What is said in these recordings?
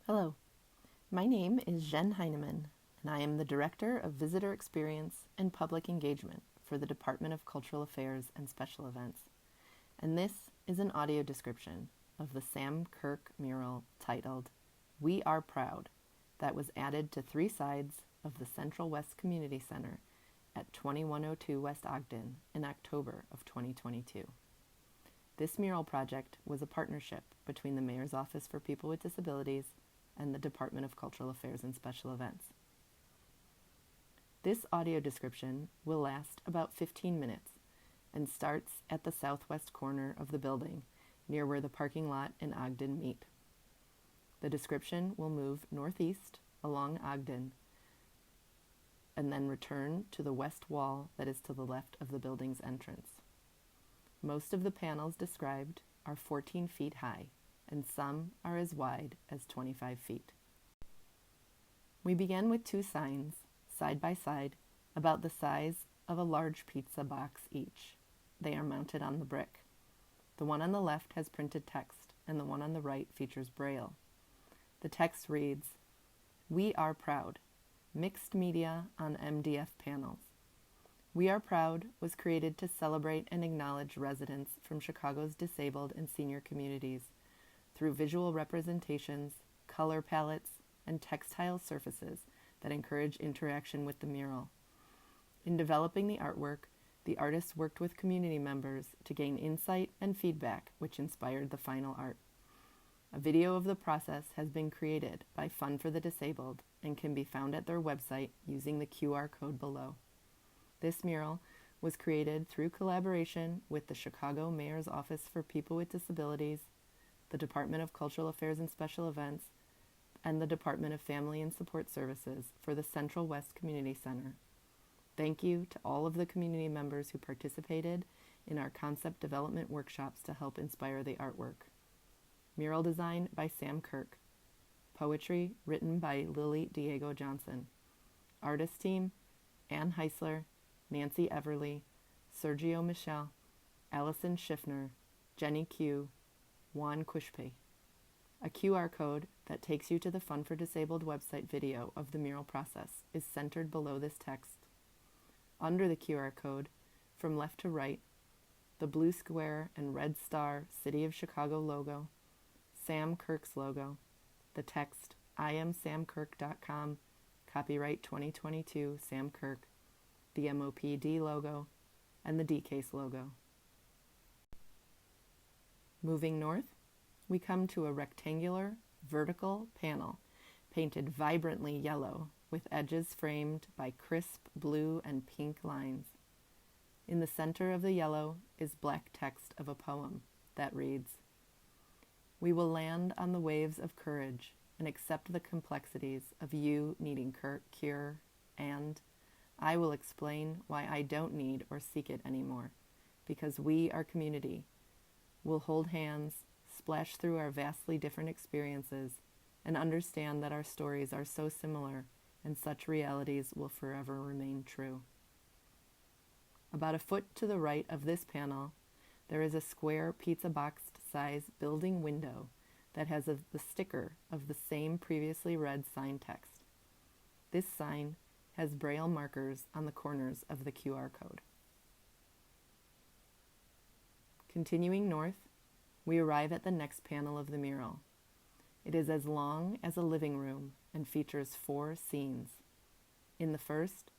Hello, my name is Jen Heineman, and I am the Director of Visitor Experience and Public Engagement for the Department of Cultural Affairs and Special Events. And this is an audio description of the Sam Kirk mural titled, "We Are Proud," that was added to 3 sides of the Central West Community Center at 2102 West Ogden in October of 2022. This mural project was a partnership between the Mayor's Office for People with Disabilities and the Department of Cultural Affairs and Special Events. This audio description will last about 15 minutes and starts at the southwest corner of the building near where the parking lot and Ogden meet. The description will move northeast along Ogden and then return to the west wall that is to the left of the building's entrance. Most of the panels described are 14 feet high, and some are as wide as 25 feet. We began with 2 signs, side by side, about the size of a large pizza box each. They are mounted on the brick. The one on the left has printed text, and the one on the right features Braille. The text reads, "We are proud. Mixed media on MDF panels." We Are Proud was created to celebrate and acknowledge residents from Chicago's disabled and senior communities through visual representations, color palettes, and textile surfaces that encourage interaction with the mural. In developing the artwork, the artists worked with community members to gain insight and feedback, which inspired the final art. A video of the process has been created by Fund for the Disabled and can be found at their website using the QR code below. This mural was created through collaboration with the Chicago Mayor's Office for People with Disabilities, the Department of Cultural Affairs and Special Events, and the Department of Family and Support Services for the Central West Community Center. Thank you to all of the community members who participated in our concept development workshops to help inspire the artwork. Mural design by Sam Kirk. Poetry written by Lily Diego Johnson. Artist team, Ann Heisler, Nancy Everly, Sergio Michel, Allison Schiffner, Jenny Q, Juan Cushpe. A QR code that takes you to the Fund for Disabled website video of the mural process is centered below this text. Under the QR code, from left to right, the blue square and red star City of Chicago logo, Sam Kirk's logo, the text IamSamKirk.com, copyright 2022 Sam Kirk, the MOPD logo, and the DCASE logo. Moving north, we come to a rectangular, vertical panel painted vibrantly yellow with edges framed by crisp blue and pink lines. In the center of the yellow is black text of a poem that reads, "We will land on the waves of courage and accept the complexities of you needing cure, and I will explain why I don't need or seek it anymore, because we are community. We'll hold hands, splash through our vastly different experiences, and understand that our stories are so similar and such realities will forever remain true." About a foot to the right of this panel, there is a square pizza box size building window that has the sticker of the same previously read sign text. This sign has Braille markers on the corners of the QR code. Continuing north, we arrive at the next panel of the mural. It is as long as a living room and features 4 scenes. In the first,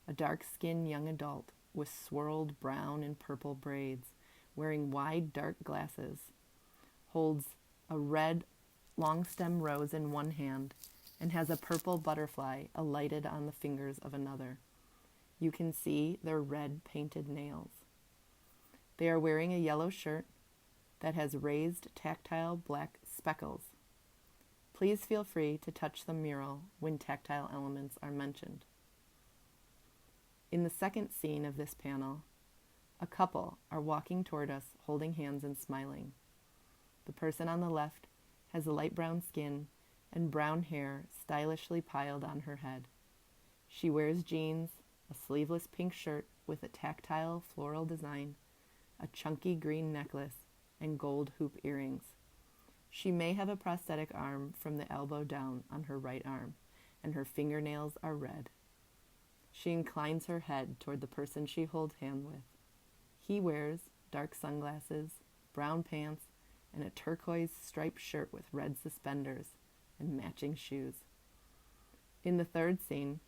a dark-skinned young adult with swirled brown and purple braids, wearing wide dark glasses, holds a red long-stem rose in one hand and has a purple butterfly alighted on the fingers of another. You can see their red painted nails. They are wearing a yellow shirt that has raised tactile black speckles. Please feel free to touch the mural when tactile elements are mentioned. In the second scene of this panel, a couple are walking toward us holding hands and smiling. The person on the left has light brown skin and brown hair stylishly piled on her head. She wears jeans, a sleeveless pink shirt with a tactile floral design, a chunky green necklace, and gold hoop earrings. She may have a prosthetic arm from the elbow down on her right arm, and her fingernails are red. She inclines her head toward the person she holds hand with. He wears dark sunglasses, brown pants, and a turquoise striped shirt with red suspenders and matching shoes. In the third scene,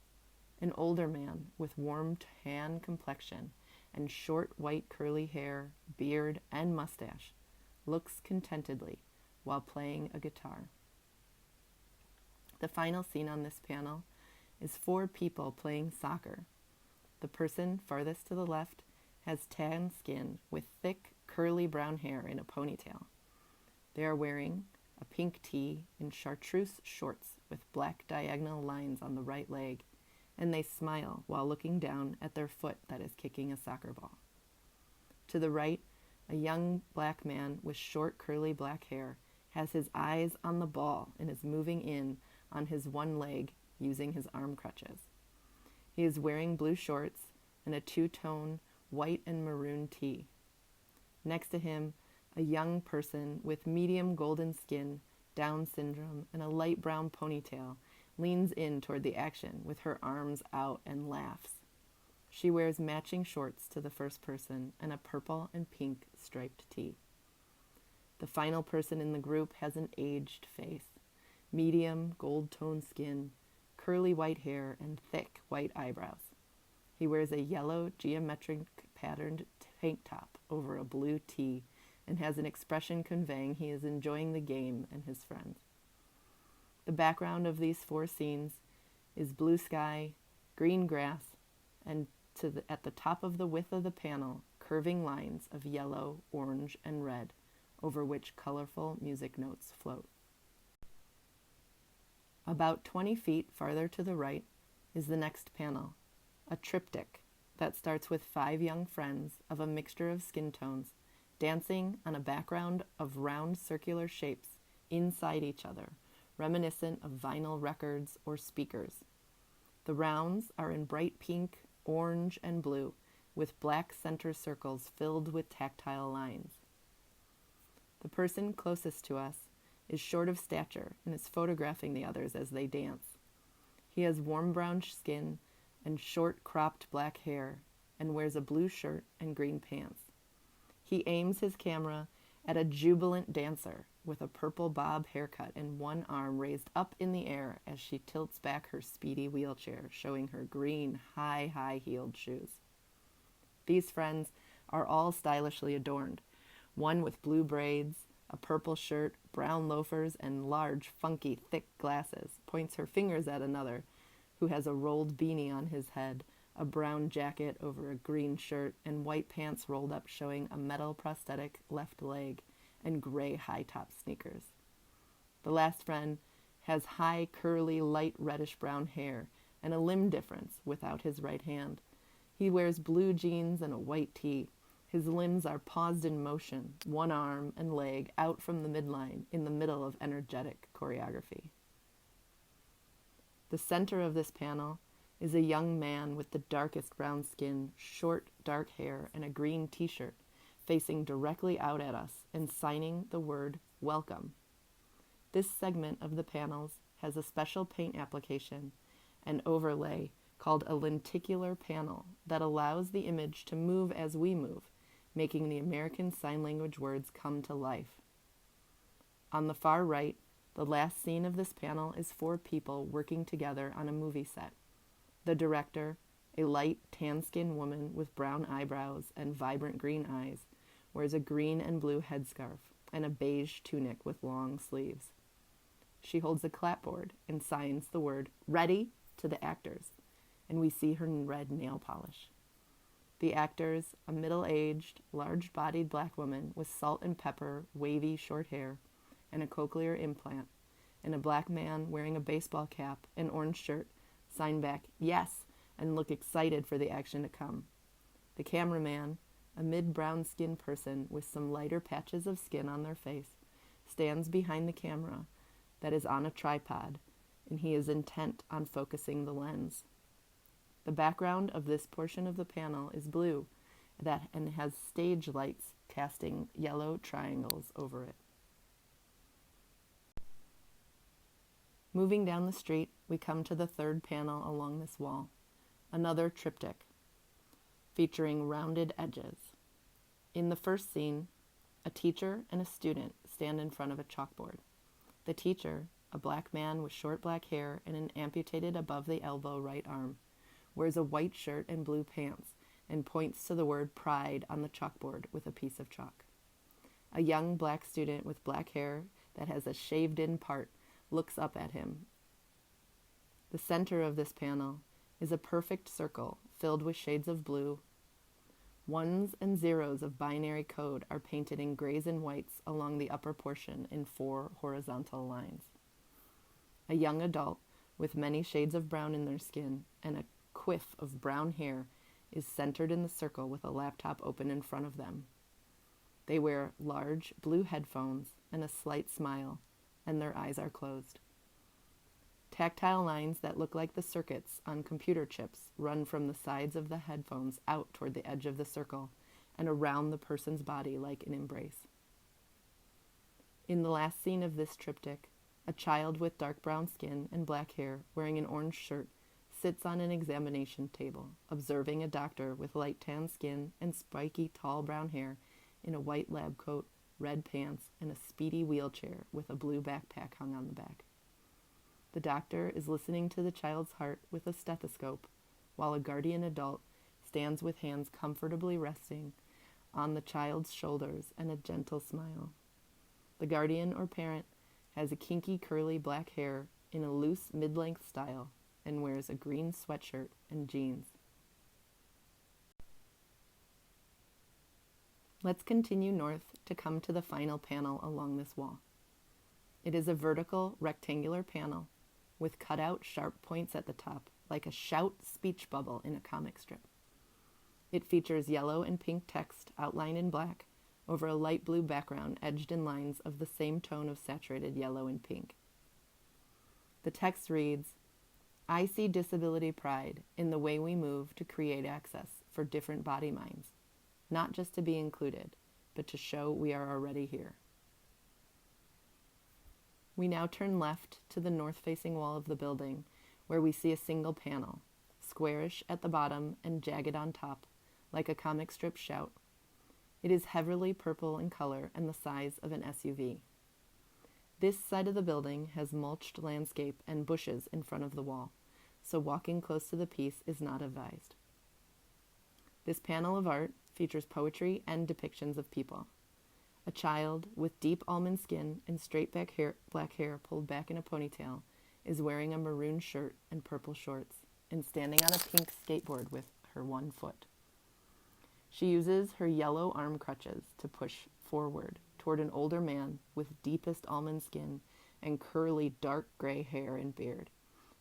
an older man with warm tan complexion and short white curly hair, beard, and mustache looks contentedly while playing a guitar. The final scene on this panel is 4 people playing soccer. The person farthest to the left has tan skin with thick, curly brown hair in a ponytail. They are wearing a pink tee and chartreuse shorts with black diagonal lines on the right leg, and they smile while looking down at their foot that is kicking a soccer ball. To the right, a young black man with short, curly black hair has his eyes on the ball and is moving in on his one leg using his arm crutches. He is wearing blue shorts and a 2-tone white and maroon tee. Next to him, a young person with medium golden skin, Down syndrome, and a light brown ponytail leans in toward the action with her arms out and laughs. She wears matching shorts to the first person and a purple and pink striped tee. The final person in the group has an aged face, medium gold-toned skin, curly white hair, and thick white eyebrows. He wears a yellow geometric patterned tank top over a blue tee and has an expression conveying he is enjoying the game and his friends. The background of these 4 scenes is blue sky, green grass, and at the top of the width of the panel, curving lines of yellow, orange, and red, over which colorful music notes float. About 20 feet farther to the right is the next panel, a triptych that starts with 5 young friends of a mixture of skin tones dancing on a background of round circular shapes inside each other, reminiscent of vinyl records or speakers. The rounds are in bright pink, orange, and blue, with black center circles filled with tactile lines. The person closest to us is short of stature and is photographing the others as they dance. He has warm brown skin and short cropped black hair and wears a blue shirt and green pants. He aims his camera at a jubilant dancer with a purple bob haircut and one arm raised up in the air as she tilts back her speedy wheelchair, showing her green, high-heeled shoes. These friends are all stylishly adorned, one with blue braids, a purple shirt, brown loafers, and large, funky, thick glasses, points her fingers at another, who has a rolled beanie on his head, a brown jacket over a green shirt, and white pants rolled up showing a metal prosthetic left leg, and gray high-top sneakers. The last friend has high, curly, light reddish-brown hair and a limb difference without his right hand. He wears blue jeans and a white tee. His limbs are paused in motion, one arm and leg out from the midline in the middle of energetic choreography. The center of this panel is a young man with the darkest brown skin, short, dark hair, and a green t-shirt, facing directly out at us and signing the word "Welcome." This segment of the panels has a special paint application and overlay called a lenticular panel that allows the image to move as we move, making the American Sign Language words come to life. On the far right, the last scene of this panel is 4 people working together on a movie set. The director, a light tan-skinned woman with brown eyebrows and vibrant green eyes, wears a green and blue headscarf and a beige tunic with long sleeves. She holds a clapboard and signs the word "Ready" to the actors, and we see her red nail polish. The actors, a middle-aged, large-bodied black woman with salt and pepper, wavy short hair, and a cochlear implant, and a black man wearing a baseball cap and orange shirt, sign back "Yes" and look excited for the action to come. The cameraman, a mid-brown-skinned person with some lighter patches of skin on their face, stands behind the camera that is on a tripod, and he is intent on focusing the lens. The background of this portion of the panel is blue and has stage lights casting yellow triangles over it. Moving down the street, we come to the third panel along this wall, another triptych, featuring rounded edges. In the first scene, a teacher and a student stand in front of a chalkboard. The teacher, a black man with short black hair and an amputated above the elbow right arm, wears a white shirt and blue pants and points to the word pride on the chalkboard with a piece of chalk. A young black student with black hair that has a shaved-in part looks up at him. The center of this panel is a perfect circle filled with shades of blue. Ones and zeros of binary code are painted in grays and whites along the upper portion in 4 horizontal lines. A young adult with many shades of brown in their skin and a quiff of brown hair is centered in the circle with a laptop open in front of them. They wear large blue headphones and a slight smile, and their eyes are closed. Tactile lines that look like the circuits on computer chips run from the sides of the headphones out toward the edge of the circle and around the person's body like an embrace. In the last scene of this triptych, a child with dark brown skin and black hair wearing an orange shirt sits on an examination table, observing a doctor with light tan skin and spiky tall brown hair in a white lab coat, red pants, and a speedy wheelchair with a blue backpack hung on the back. The doctor is listening to the child's heart with a stethoscope, while a guardian adult stands with hands comfortably resting on the child's shoulders and a gentle smile. The guardian or parent has a kinky curly black hair in a loose mid-length style and wears a green sweatshirt and jeans. Let's continue north to come to the final panel along this wall. It is a vertical rectangular panel with cut-out sharp points at the top, like a shout speech bubble in a comic strip. It features yellow and pink text outlined in black over a light blue background edged in lines of the same tone of saturated yellow and pink. The text reads, "I see disability pride in the way we move to create access for different body minds, not just to be included, but to show we are already here." We now turn left to the north-facing wall of the building, where we see a single panel, squarish at the bottom and jagged on top, like a comic strip shout. It is heavily purple in color and the size of an SUV. This side of the building has mulched landscape and bushes in front of the wall, so walking close to the piece is not advised. This panel of art features poetry and depictions of people. A child with deep almond skin and straight black hair pulled back in a ponytail is wearing a maroon shirt and purple shorts and standing on a pink skateboard with her one foot. She uses her yellow arm crutches to push forward toward an older man with deepest almond skin and curly dark gray hair and beard,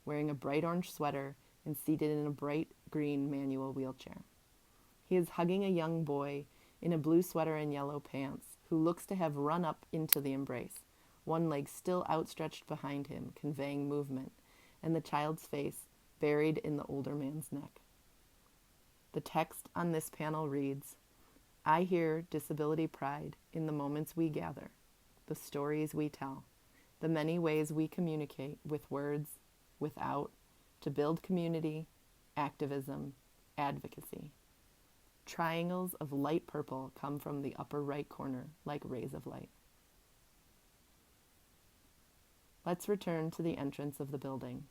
wearing a bright orange sweater and seated in a bright green manual wheelchair. He is hugging a young boy in a blue sweater and yellow pants who looks to have run up into the embrace, one leg still outstretched behind him, conveying movement, and the child's face buried in the older man's neck. The text on this panel reads, "I hear disability pride in the moments we gather, the stories we tell, the many ways we communicate with words, without, to build community, activism, advocacy. Triangles of light purple come from the upper right corner like rays of light." Let's return to the entrance of the building.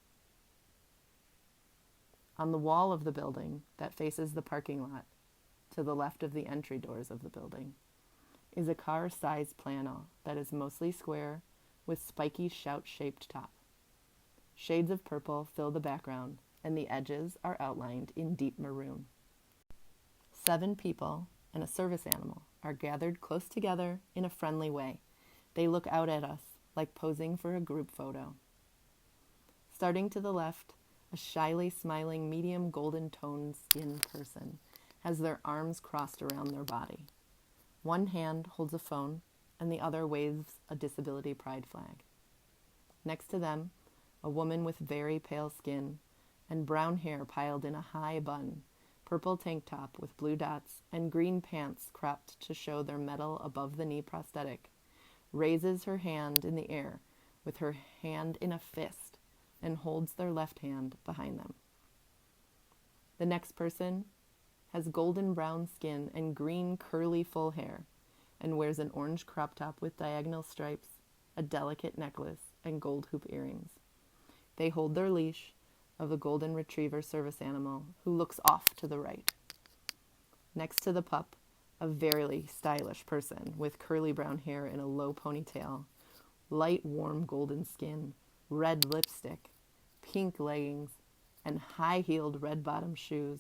On the wall of the building that faces the parking lot, to the left of the entry doors of the building, is a car-sized plano that is mostly square with spiky shout-shaped top. Shades of purple fill the background, and the edges are outlined in deep maroon. 7 people and a service animal are gathered close together in a friendly way. They look out at us like posing for a group photo. Starting to the left, a shyly smiling medium golden toned skinned person has their arms crossed around their body. One hand holds a phone and the other waves a disability pride flag. Next to them, a woman with very pale skin and brown hair piled in a high bun, purple tank top with blue dots, and green pants cropped to show their metal above-the-knee prosthetic, raises her hand in the air with her hand in a fist and holds their left hand behind them. The next person has golden brown skin and green curly full hair and wears an orange crop top with diagonal stripes, a delicate necklace, and gold hoop earrings. They hold their leash of a golden retriever service animal who looks off to the right. Next to the pup, a very stylish person with curly brown hair and a low ponytail, light warm golden skin, red lipstick, pink leggings, and high-heeled red bottom shoes,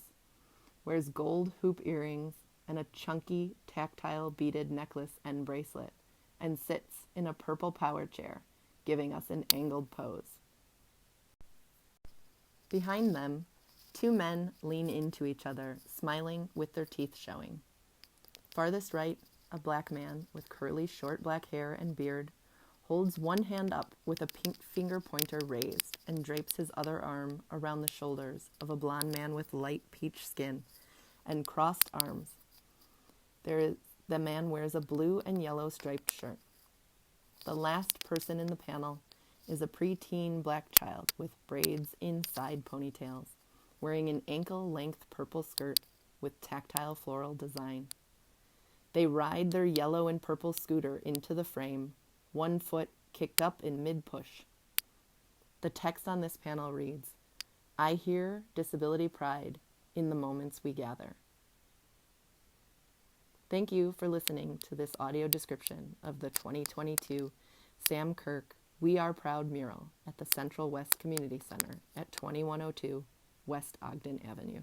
wears gold hoop earrings and a chunky tactile beaded necklace and bracelet, and sits in a purple power chair, giving us an angled pose. Behind them, two men lean into each other, smiling with their teeth showing. Farthest right, a black man with curly short black hair and beard holds one hand up with a pink finger pointer raised and drapes his other arm around the shoulders of a blond man with light peach skin and crossed arms. The man wears a blue and yellow striped shirt. The last person in the panel is a preteen black child with braids in side ponytails, wearing an ankle-length purple skirt with tactile floral design. They ride their yellow and purple scooter into the frame, one foot kicked up in mid-push. The text on this panel reads, "I hear disability pride in the moments we gather." Thank you for listening to this audio description of the 2022 Sam Kirk We Are Proud mural at the Central West Community Center at 2102 West Ogden Avenue.